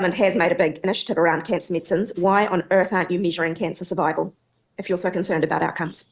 government has made a big initiative around cancer medicines. Why on earth aren't you measuring cancer survival if you're so concerned about outcomes?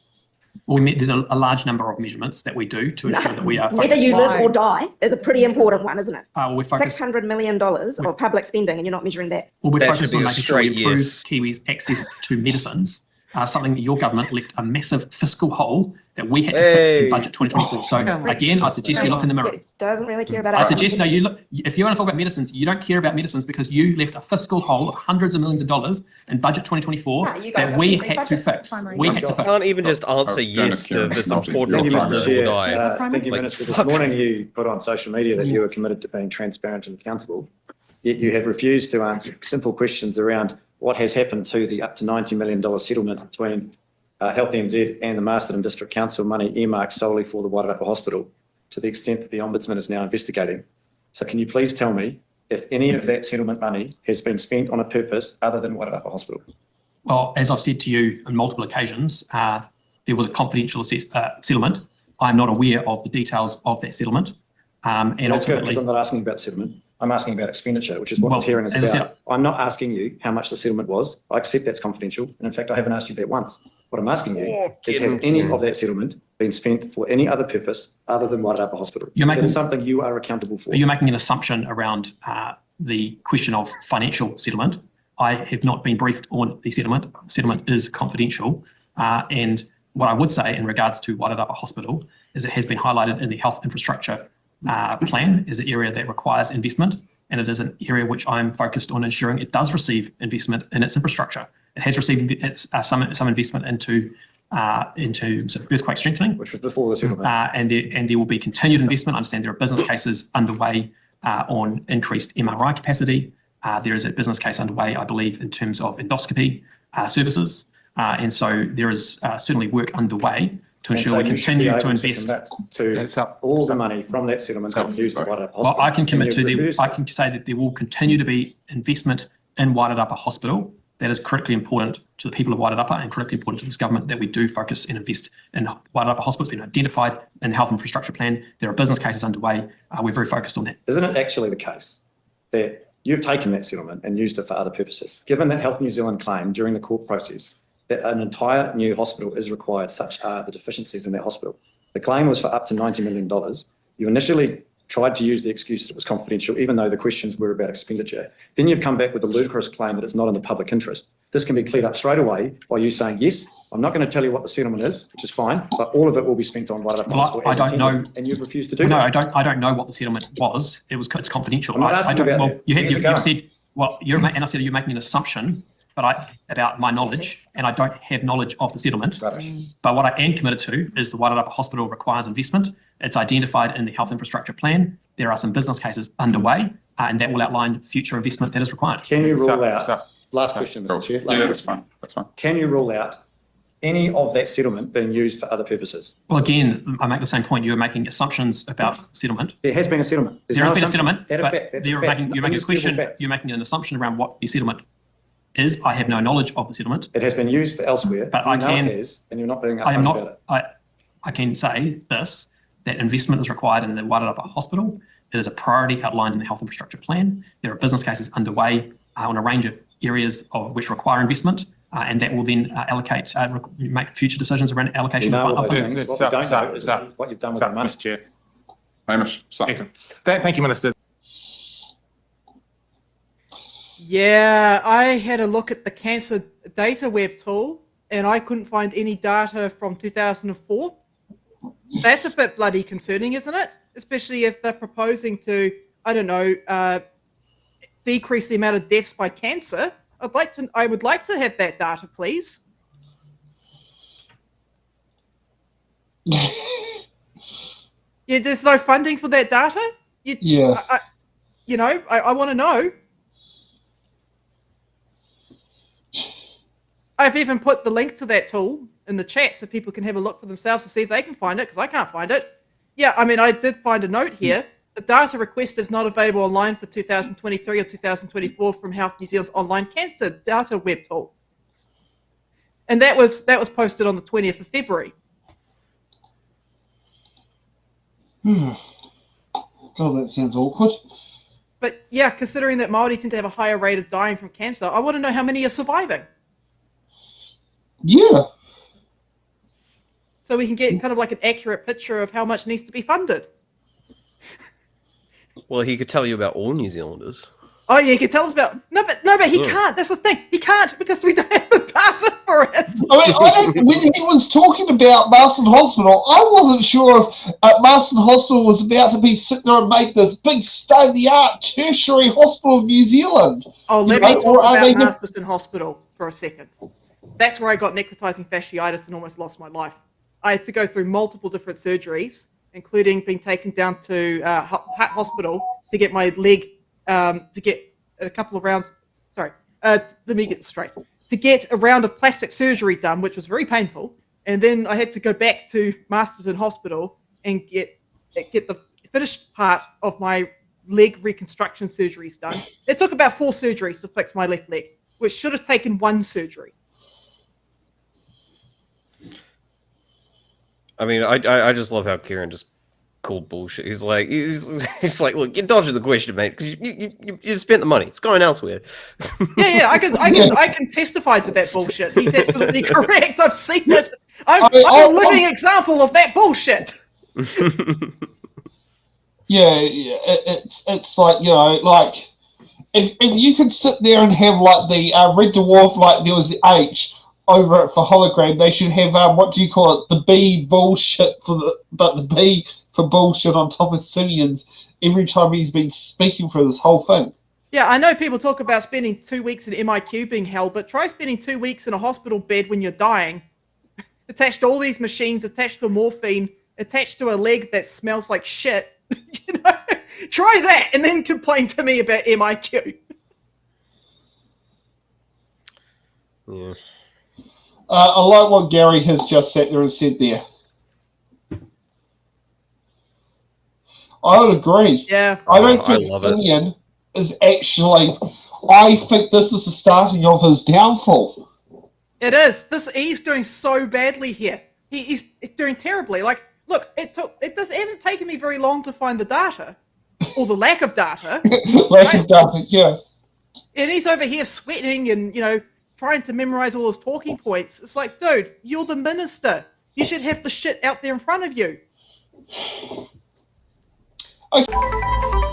Well, there's a large number of measurements that we do to ensure that we are focused. Whether you live or die is a pretty important one, isn't it? We're focused. $600 million of public spending, and you're not measuring that. Well, we're That focused should be on a making sure we straight improve yes. Kiwis' access to medicines, something that your government left a massive fiscal hole that we had to fix in budget 2024. So again, I suggest you look in the mirror. Doesn't really care about I outcomes. suggest, no, you look, if you want to talk about medicines, you don't care about medicines because you left a fiscal hole of hundreds of millions of dollars in budget 2024 that we had to fix. We had to fix. Can't even just answer yes to if it's important Thank you, or Mr. live or Chair. die. Thank you, Like, Minister. This fuck. morning you put on social media that you were committed to being transparent and accountable, yet you have refused to answer simple questions around what has happened to the up to $90 million settlement between Health NZ and the Masterton District Council, money earmarked solely for the Wairarapa Hospital, to the extent that the Ombudsman is now investigating. So can you please tell me if any of that settlement money has been spent on a purpose other than Wairarapa Hospital? Well, as I've said to you on multiple occasions, there was a confidential settlement. I'm not aware of the details of that settlement. And That's good, ultimately, because I'm not asking about settlement. I'm asking about expenditure, which is what Well, this hearing is as I about. I'm not asking you how much the settlement was. I accept that's confidential. And in fact, I haven't asked you that once. What I'm asking you is, has any of that settlement been spent for any other purpose other than Wairarapa Hospital? That is something you are accountable for. you're making an assumption around the question of financial settlement. I have not been briefed on the settlement. Settlement is confidential. And what I would say in regards to Wairarapa Hospital is it has been highlighted in the health infrastructure plan as an area that requires investment. And it is an area which I'm focused on ensuring it does receive investment in its infrastructure. It has received some investment into sort of earthquake strengthening, Which was before the settlement. and there will be continued investment. I understand there are business cases underway on increased MRI capacity. There is a business case underway, I believe, in terms of endoscopy services, and so there is certainly work underway to ensure we continue to invest. To all the money from that settlement that was used at Wairarapa Hospital. Well, I can commit And to you've I can say that there will continue to be investment in Wairarapa Hospital. That is critically important to the people of Wairarapa and critically important to this government that we do focus and invest in Wairarapa Hospital. It's been identified in the health infrastructure plan. There are business cases underway. We're very focused on that. Isn't it actually the case that you've taken that settlement and used it for other purposes? Given that Health New Zealand claimed during the court process that an entire new hospital is required, such are the deficiencies in that hospital. The claim was for up to $90 million. You initially tried to use the excuse that it was confidential, even though the questions were about expenditure. Then you've come back with the ludicrous claim that it's not in the public interest. This can be cleared up straight away by you saying, yes, I'm not going to tell you what the settlement is, which is fine, but all of it will be spent on Wairarapa Hospital as I don't intended, know. and you've refused to do No, that. I don't know what the settlement was. It's confidential. I'm not asking about well, that. you've Where's it going? said, well, and I said you're making an assumption, about my knowledge, and I don't have knowledge of the settlement. Rubbish. But what I am committed to is the Wairarapa Hospital requires investment. It's identified in the health infrastructure plan. There are some business cases underway, and that will outline future investment that is required. Can you rule out, last question, Mr. Chair. Yeah, that's fine. That's fine. Can you rule out any of that settlement being used for other purposes? Well, again, I make the same point. You're making assumptions about settlement. There has been a settlement. There's There no has been a assumption. settlement, That a but fact. That's a you're fact. making a Indisputable question. fact. You're making an assumption around what the settlement is. I have no knowledge of the settlement. It has been used for elsewhere. But You I know can- it is, and you're not being I am upfront about not. it. I can say this: that investment is required in the Wairarapa Hospital. It is a priority outlined in the health infrastructure plan. There are business cases underway on a range of areas of which require investment, and that will then make future decisions around allocation We know all of those funds. things. What we don't know is what you've done with the money. Mr. Chair. Hamish, Excellent. Thank you, Minister. Yeah, I had a look at the cancer data web tool and I couldn't find any data from 2004. That's a bit bloody concerning, isn't it? Especially if they're proposing to, I don't know, decrease the amount of deaths by cancer. I would like to have that data, please. Yeah, there's no funding for that data. I want to know. I've even put the link to that tool in the chat so people can have a look for themselves to see if they can find it, because I can't find it. Yeah, I mean, I did find a note here. The data request is not available online for 2023 or 2024 from Health New Zealand's online cancer data web tool. And that was posted on the 20th of February. God, that sounds awkward. But yeah, considering that Māori tend to have a higher rate of dying from cancer, I want to know how many are surviving. Yeah. So we can get kind of like an accurate picture of how much needs to be funded. Well, he could tell you about all New Zealanders. Oh yeah, he can tell us about no, but he can't. That's the thing. He can't because we don't have the data for it. I mean, when he was talking about Marston Hospital, I wasn't sure if Marston Hospital was about to be sitting there and make this big state-of-the-art tertiary hospital of New Zealand. Oh, let me talk about Masterton Hospital for a second. That's where I got necrotizing fasciitis and almost lost my life. I had to go through multiple different surgeries, including being taken down to Heart Hospital to get my leg, to get a couple of rounds. Sorry, let me get straight. To get a round of plastic surgery done, which was very painful, and then I had to go back to Masterton Hospital and get the finished part of my leg reconstruction surgeries done. It took about 4 surgeries to fix my left leg, which should have taken 1 surgery. I mean, I just love how Kieran just called bullshit. He's like, look, you're dodging the question, mate, because you've spent the money. It's going elsewhere. Yeah, I can testify to that bullshit. He's absolutely correct. I've seen it. I'm a living example of that bullshit. Yeah, it's like, you know, like if you could sit there and have like the Red Dwarf, like there was the H over it for hologram, they should have what do you call it? The B bullshit but the B for bullshit on top of Simeon's every time he's been speaking for this whole thing. Yeah, I know people talk about spending 2 weeks in MIQ being hell, but try spending 2 weeks in a hospital bed when you're dying, attached to all these machines, attached to morphine, attached to a leg that smells like shit. You know, try that and then complain to me about MIQ. Yeah. I like what Gary has just sat there and said there. I would agree. Yeah. I don't think Simeon is actually... I think this is the starting of his downfall. It is. He's doing so badly here. He's doing terribly. Like, look, it hasn't taken me very long to find the data, or the lack of data. Lack of data, yeah. And he's over here sweating and, you know, trying to memorize all his talking points. It's like, dude, you're the minister. You should have the shit out there in front of you. Okay.